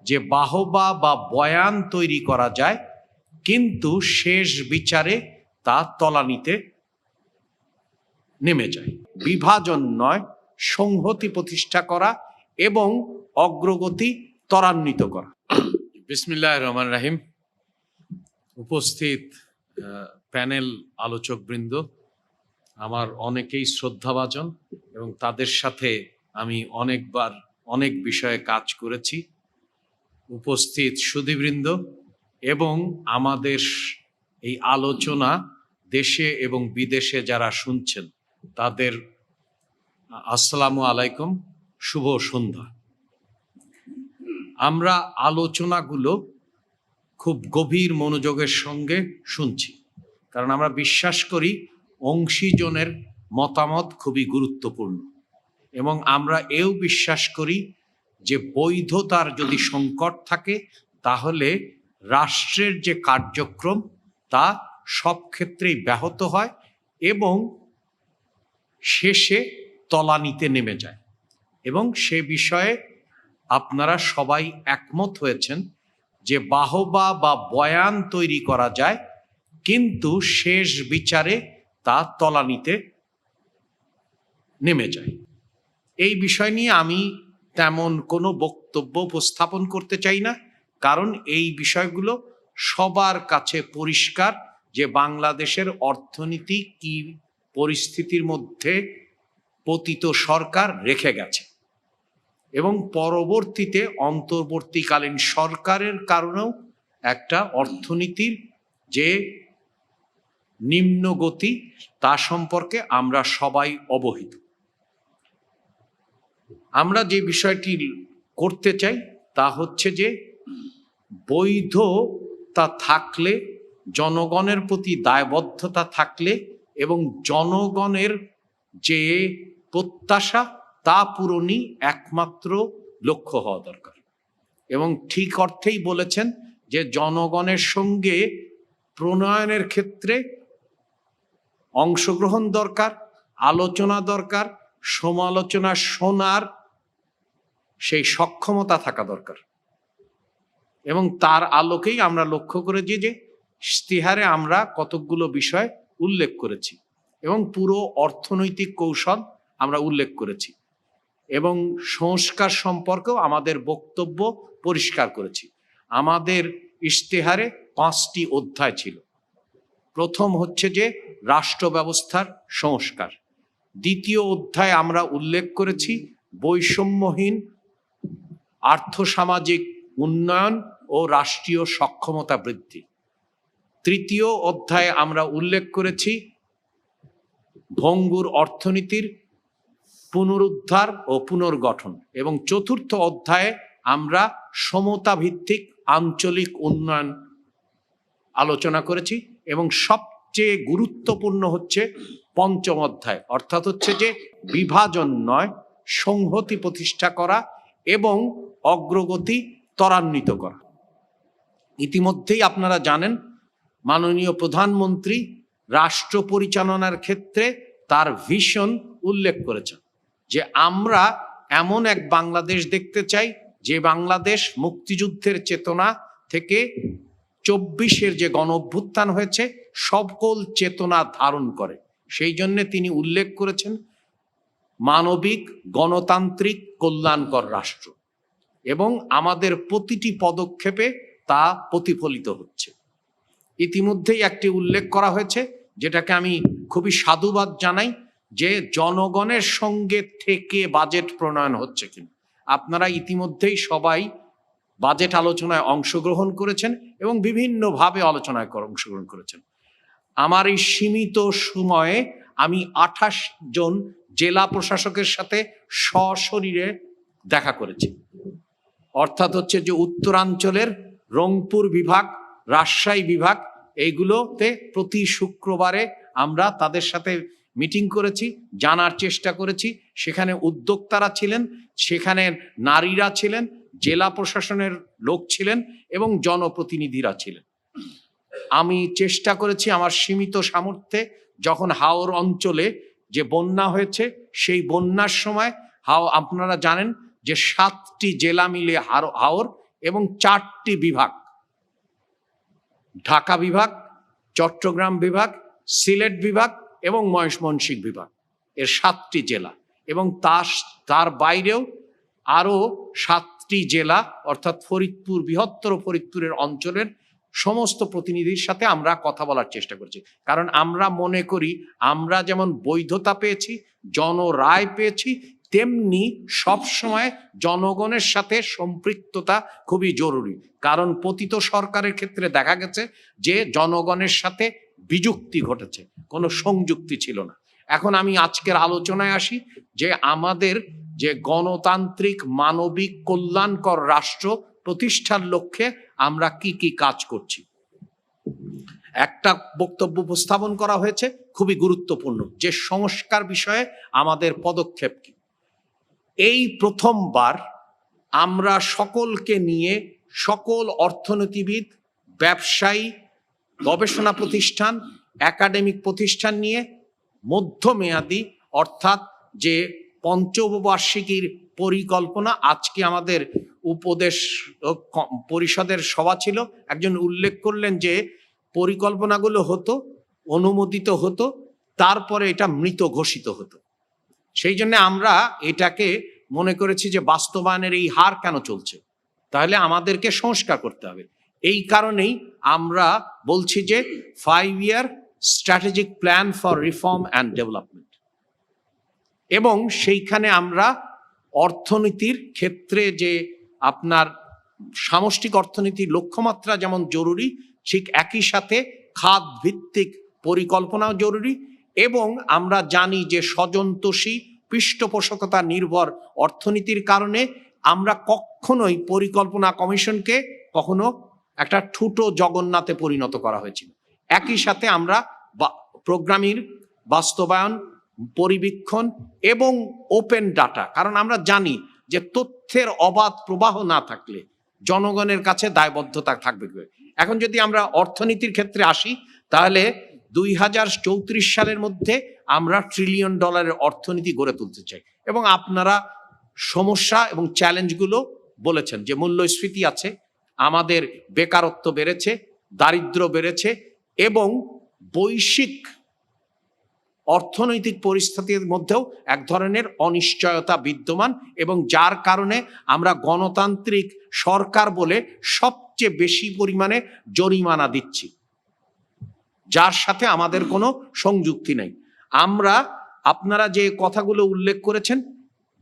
যে বাহবা বা বয়ান তৈরি করা যায়, কিন্তু শেষ বিচারে তা তলানিতে নেমে যায়। বিভাজন নয়, সংহতি প্রতিষ্ঠা করা এবং অগ্রগতি ত্বরান্বিত করা। বিসমিল্লাহির রহমানির রহিম। উপস্থিত প্যানেল আলোচকবৃন্দ, আমার অনেকেই শ্রদ্ধাভাজন এবং তাদের সাথে আমি অনেকবার অনেক বিষয়ে কাজ করেছি। উপস্থিত সুধীবৃন্দ এবং আমাদের এই আলোচনা দেশে এবং বিদেশে যারা শুনছেন তাদের আসসালামু আলাইকুম, শুভ সন্ধ্যা। আমরা আলোচনাগুলো খুব গভীর মনোযোগের সঙ্গে শুনছি, কারণ আমরা বিশ্বাস করি অংশীজনের মতামত খুবই গুরুত্বপূর্ণ, এবং আমরা এও বিশ্বাস করি যে বৈধতার যদি সংকট থাকে তাহলে রাষ্ট্রের যে কার্যক্রম তা সব ক্ষেত্রেই ব্যাহত হয় এবং শেষে তলানিতে নেমে যায়। এবং সে বিষয়ে আপনারা সবাই একমত হয়েছেন যে বাহবা বা বয়ান তৈরি করা যায়, কিন্তু শেষ বিচারে তা তলানিতে নেমে যায়। এই বিষয় নিয়ে আমি তেমন কোনো বক্তব্য উপস্থাপন করতে চাই না, কারণ এই বিষয়গুলো সবার কাছে পরিষ্কার যে বাংলাদেশের অর্থনীতি কি পরিস্থিতির মধ্যে পতিত সরকার রেখে গেছে, এবং পরবর্তীতে অন্তর্বর্তীকালীন সরকারের কারণেও একটা অর্থনীতির যে নিম্নগতি তা সম্পর্কে আমরা সবাই অবহিত। আমরা যে বিষয়টি করতে চাই তা হচ্ছে যে বৈধতা থাকলে, জনগণের প্রতি দায়বদ্ধতা থাকলে এবং জনগণের যে প্রত্যাশা তা পূরণই একমাত্র লক্ষ্য হওয়া দরকার। এবং ঠিক অর্থেই বলেছেন যে জনগণের সঙ্গে প্রণয়নের ক্ষেত্রে অংশগ্রহণ দরকার, আলোচনা দরকার, সমালোচনা শোনার সেই সক্ষমতা থাকা দরকার। এবং তার আলোকেই আমরা লক্ষ্য করেছি যে ইশতিহারে আমরা কতকগুলো বিষয় উল্লেখ করেছি এবং পুরো অর্থনৈতিক কৌশল আমরা উল্লেখ করেছি, এবং সংস্কার সম্পর্কেও আমাদের বক্তব্য পরিষ্কার করেছি। আমাদের ইশতেহারে 5টি অধ্যায় ছিল। প্রথম হচ্ছে যে রাষ্ট্র ব্যবস্থার সংস্কার। দ্বিতীয় অধ্যায়ে আমরা উল্লেখ করেছি বৈষম্যহীন আর্থসামাজিক উন্নয়ন ও রাষ্ট্রীয় সক্ষমতা বৃদ্ধি। তৃতীয় অধ্যায়ে আমরা উল্লেখ করেছি ভঙ্গুর অর্থনীতির পুনরুদ্ধার ও পুনর্গঠন, এবং চতুর্থ অধ্যায়ে আমরা সমতা ভিত্তিক আঞ্চলিক উন্নয়ন আলোচনা করেছি, এবং সবচেয়ে গুরুত্বপূর্ণ হচ্ছে পঞ্চম অধ্যায়, অর্থাৎ হচ্ছে যে বিভাজন নয়, সংহতি প্রতিষ্ঠা করা এবং অগ্রগতি ত্বরান্বিত করা। ইতিমধ্যেই আপনারা জানেন মাননীয় প্রধানমন্ত্রী রাষ্ট্র পরিচালনার ক্ষেত্রে তার ভিশন উল্লেখ করেছেন যে আমরা এমন এক বাংলাদেশ দেখতে চাই যে বাংলাদেশ মুক্তিযুদ্ধের চেতনা থেকে 24-এর যে গণ অভ্যুত্থান হয়েছে সকল চেতনা ধারণ করে। সেই জন্য তিনি উল্লেখ করেছেন মানবিক গণতান্ত্রিক কল্যাণকর রাষ্ট্র, এবং আমাদের প্রতিটি পদক্ষেপে তা প্রতিফলিত হচ্ছে। ইতিমধ্যেই একটি উল্লেখ করা হয়েছে যেটাকে আমি খুবই সাধুবাদ জানাই, যে জনগণের সঙ্গে থেকে বাজেট প্রণয়ন হচ্ছে কিনা। আপনারা ইতিমধ্যেই সবাই বাজেট আলোচনায় অংশগ্রহণ করেছেন এবং বিভিন্নভাবে আলোচনায় অংশগ্রহণ করেছেন। আমার এই সীমিত সময়ে আমি 28 জন জেলা প্রশাসকের সাথে সশরীরে দেখা করেছি, অর্থাৎ হচ্ছে যে উত্তরাঞ্চলের রংপুর বিভাগ, রাজশাহী বিভাগ, এইগুলোতে প্রতি শুক্রবারে আমরা তাদের সাথে মিটিং করেছি, জানার চেষ্টা করেছি। সেখানে উদ্যোক্তারা ছিলেন, সেখানে নারীরা ছিলেন, জেলা প্রশাসনের লোক ছিলেন এবং জনপ্রতিনিধিরা ছিলেন। আমি চেষ্টা করেছি আমার সীমিত সামর্থ্যে, যখন হাওর অঞ্চলে যে বন্যা হয়েছে সেই বন্যার সময় আপনারা জানেন যে 7টি জেলা মিলে হাওর, এবং 4টি বিভাগ, ঢাকা বিভাগ, চট্টগ্রাম বিভাগ, সিলেট বিভাগ এবং ময়মনসিংহ বিভাগ, এর 7টি জেলা, এবং তার বাইরেও আরো 7টি জেলা অর্থাৎ ফরিদপুর, বৃহত্তর ফরিদপুরের অঞ্চলের সমস্ত প্রতিনিধির সাথে আমরা কথা বলার চেষ্টা করছি। কারণ আমরা মনে করি আমরা যেমন বৈধতা পেয়েছি, জনরায় পেয়েছি, তেমনি সবসময় জনগণের সাথে সম্পৃক্ততা খুবই জরুরি। কারণ পতিত সরকারের ক্ষেত্রে দেখা গেছে যে জনগণের সাথে বিযুক্তি ঘটেছে, কোনো সংযুক্তি ছিল না। এখন আমি আজকের আলোচনায় আসি যে আমাদের যে গণতান্ত্রিক, মানবিক, কল্যাণকর রাষ্ট্র প্রতিষ্ঠার লক্ষ্যে আমরা কি কি কাজ করছি। একটা বক্তব্য উপস্থাপন করা হয়েছে খুবই গুরুত্বপূর্ণ, যে সংস্কার বিষয়ে আমাদের পদক্ষেপ কি। এই প্রথমবার আমরা সকলকে নিয়ে, সকল অর্থনীতিবিদ, ব্যবসায়ী, গবেষণা প্রতিষ্ঠান, একাডেমিক প্রতিষ্ঠান নিয়ে মধ্যমেয়াদী অর্থাৎ যে পঞ্চবার্ষিকীর পরিকল্পনা, আজকে আমাদের উপদেশ পরিষদের সভা ছিল, একজন উল্লেখ করলেন যে পরিকল্পনাগুলো হতো, অনুমোদিত হতো, তারপরে এটা মৃত ঘোষিত হতো। সেই জন্য আমরা এটাকে মনে করেছি যে বাস্তবায়নের এই হার কেন চলছে, তাহলে আমাদেরকে সংস্কার করতে হবে। এই কারণেই আমরা বলছি যে 5-year strategic plan for reform and development, এবং সেইখানে আমরা অর্থনীতির ক্ষেত্রে যে আপনার সামষ্টিক অর্থনীতির লক্ষ্যমাত্রা যেমন জরুরি, ঠিক একই সাথে খাত ভিত্তিক পরিকল্পনাও জরুরি। এবং আমরা জানি যে স্বজনতোষী, পৃষ্ঠপোষকতা নির্ভর অর্থনীতির কারণে আমরা কখনোই পরিকল্পনা কমিশনকে কখনো একটা ঠুটো জগন্নাথে পরিণত করা হয়েছিল। একই সাথে আমরা প্রোগ্রামের বাস্তবায়ন, পরিবীক্ষণ এবং ওপেন ডাটা, কারণ আমরা জানি যে তথ্যের অবাধ প্রবাহ না থাকলে জনগণের কাছে দায়বদ্ধতা থাকবে। এখন যদি আমরা অর্থনীতির ক্ষেত্রে আসি, তাহলে 2034 সালের মধ্যে আমরা $1 ট্রিলিয়ন অর্থনীতি গড়ে তুলতে চাই। এবং আপনারা সমস্যা এবং চ্যালেঞ্জগুলো বলেছেন যে মূল্যস্ফীতি আছে, আমাদের বেকারত্ব বেড়েছে, দারিদ্র্য বেড়েছে, এবং বৈশ্বিক অর্থনৈতিক পরিস্থিতির মধ্যেও এক ধরনের অনিশ্চয়তা বিদ্যমান, এবং যার কারণে আমরা গণতান্ত্রিক সরকার বলে সবচেয়ে বেশি পরিমাণে জরিমানা দিচ্ছি, যার সাথে আমাদের কোনো সংযুক্তি নেই। আপনারা যে কথাগুলো উল্লেখ করেছেন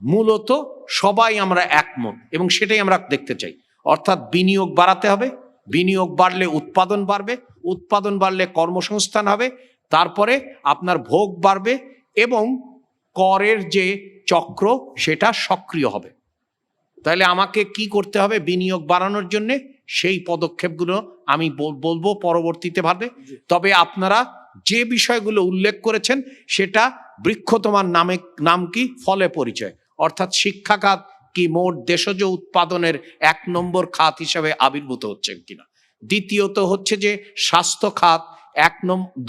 মূলত সবাই আমরা একমত, এবং সেটাই আমরা দেখতে চাই। অর্থাৎ বিনিয়োগ বাড়াতে হবে, বিনিয়োগ বাড়লে উৎপাদন বাড়বে, উৎপাদন বাড়লে কর্মসংস্থান হবে, তারপরে আপনার ভোগ বাড়বে, এবং করের যে চক্র সেটা সক্রিয় হবে। তাহলে আমাকে কি করতে হবে বিনিয়োগ বাড়ানোর জন্য? সেই পদক্ষেপগুলো আমি বলবো পরবর্তীতে ভাবে। তবে আপনারা যে বিষয়গুলো উল্লেখ করেছেন সেটা বৃক্ষ তোমার নাম কি, ফলে পরিচয়। অর্থাৎ শিক্ষা খাত কি মোট দেশজ উৎপাদনের 1 নম্বর খাত হিসাবে আবির্ভূত হচ্ছে কিনা। দ্বিতীয়ত হচ্ছে যে স্বাস্থ্য খাত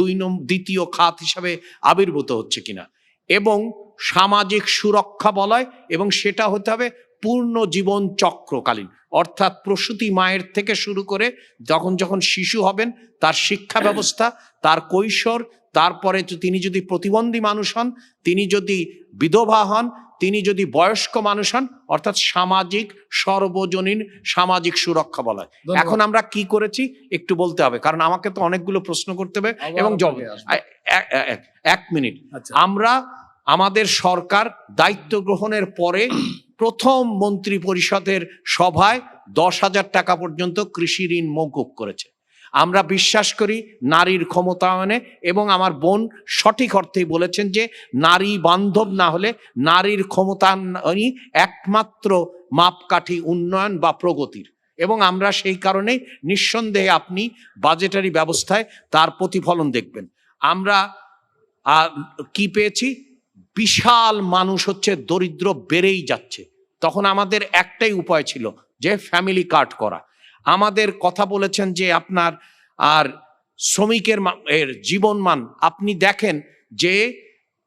2 দ্বিতীয় খাত হিসাবে আবির্ভূত হচ্ছে কিনা, এবং সামাজিক সুরক্ষা বলয়, এবং সেটা হতে হবে পূর্ণ জীবন চক্রকালীন। অর্থাৎ প্রসূতি মায়ের থেকে শুরু করে যখন শিশু হবেন তার শিক্ষা ব্যবস্থা, তার কৈশোর, তারপরে তিনি যদি প্রতিবন্ধী মানুষ হন, তিনি যদি বিধবা হন, তিনি যদি বয়স্ক মানুষ হন, অর্থাৎ সামাজিক সর্বজনীন সামাজিক সুরক্ষা বলা হয়। এখন আমরা কি করেছি একটু বলতে হবে, কারণ আমাকে তো অনেকগুলো প্রশ্ন করতে হবে এবং এক মিনিট। আমরা আমাদের সরকার দায়িত্ব গ্রহণের পরে প্রথম মন্ত্রী পরিষদের সভায় 10,000 টাকা পর্যন্ত কৃষি ঋণ মওকুফ করেছে। আমরা বিশ্বাস করি নারীর ক্ষমতায়নে, এবং আমার বোন সঠিক অর্থেই বলেছেন যে নারী বান্ধব না হলে নারীর ক্ষমতায়নই একমাত্র মাপকাঠি উন্নয়ন বা প্রগতির। এবং আমরা সেই কারণেই নিঃসন্দেহে আপনি বাজেটারি ব্যবস্থায় তার প্রতিফলন দেখবেন। আমরা কি পেয়েছি? বিশাল মানুষ হচ্ছে দরিদ্র বেড়েই যাচ্ছে, তখন আমাদের একটাই উপায় ছিল যে ফ্যামিলি কার্ড করা। আমাদের কথা বলেছেন যে আপনার আর শ্রমিকের জীবনমান, আপনি দেখেন যে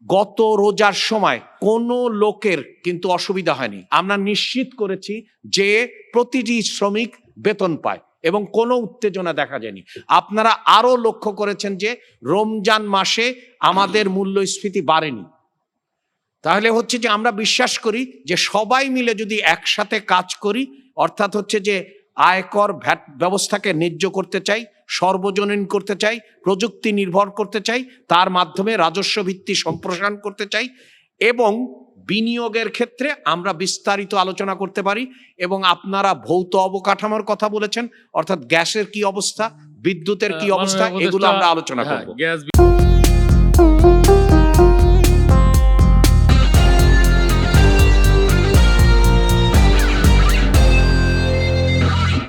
গত রোজার সময় কোনো লোকের কিন্তু অসুবিধা হয়নি। আমরা নিশ্চিত করেছি যে প্রতিটি শ্রমিক বেতন পায় এবং কোনো উত্তেজনা দেখা যায়নি। আপনারা আরো লক্ষ্য করেছেন যে রমজান মাসে আমাদের মূল্যস্ফীতি বাড়েনি। তাহলে হচ্ছে যে আমরা বিশ্বাস করি যে সবাই মিলে যদি একসাথে কাজ করি, অর্থাৎ হচ্ছে যে আয়কর ভ্যাট ব্যবস্থাকে ন্যায্য করতে চাই, সর্বজনীন করতে চাই, প্রযুক্তি নির্ভর করতে চাই, তার মাধ্যমে রাজস্ব ভিত্তি সম্প্রসারণ করতে চাই এবং বিনিয়োগের ক্ষেত্রে আমরা বিস্তারিত আলোচনা করতে পারি। এবং আপনারা ভৌত অবকাঠামোর কথা বলেছেন, অর্থাৎ গ্যাসের কি অবস্থা, বিদ্যুতের কি অবস্থা, এগুলো আমরা আলোচনা করব।